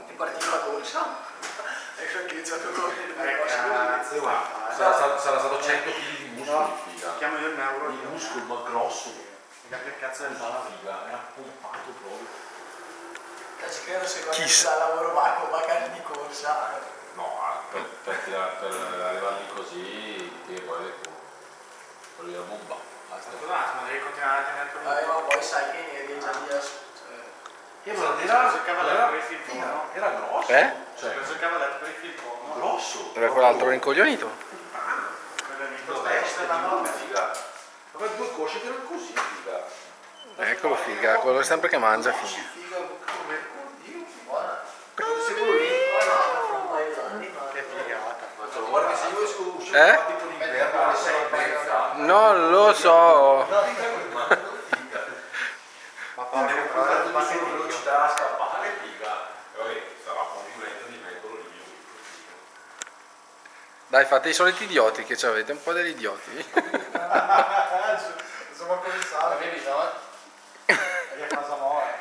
Ti partita la corsa? Adesso anche iniziato a correre. Sarà stato 100 kg di muscoli, figa. Chiamo io il euro. Il muscolo, ma grosso. Che cazzo è il La figa, era pompato proprio. Ci credo secondo me da lavoro va carne di corsa. No, per arrivare lì così, che poi quello la bomba. Basta. Scusa un attimo, devi continuare a tenere per Ma poi sai che eri già lì adesso. Era grosso. Eh? Cioè, preso il cavaletto per il film porno. Grosso. Dove quell'altro rincoglionito? Dov'è? Figa. Aveva due cosce che erano così, figa. Eccolo figa, quello sempre che mangia figa. Figa, come? Oddio, Buona. sei quello lì? Che figata. Guarda, se io esco uscito Eh? tipo d'inverno alle 6:30. Non lo so. Ma devo fare tutta la velocità a scappare, figa. E vabbè, sarà un po' più lento di me, quello lì. Dai, fate i soliti idioti che avete, un po' degli idioti. Insomma, come sa, vedi, no? Che cosa muore.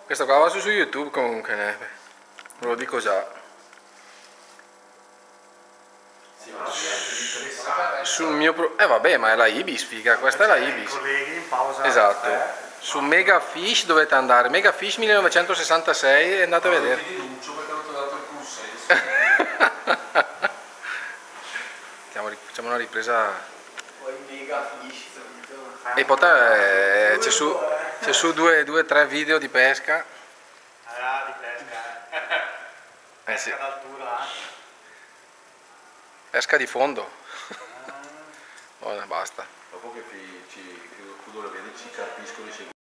Questo qua va su YouTube comunque, ve lo dico già. Sì, ma è interessante. Sul mio vabbè, ma è la Ibis, figa, questa è la Ibis. Colleghi in pausa. Esatto. Su Megafish dovete andare, Megafish 1966 e andate a vedere. Ti denuncio perché non ti ho dato il consenso. Facciamo una ripresa. Poi mega fish. E poi c'è su due o tre video di pesca. Ah, di pesca, Sì. Pesca d'altura. Pesca di fondo. Buona, basta. Dopo che tu dove vedi ci capisco di seguire.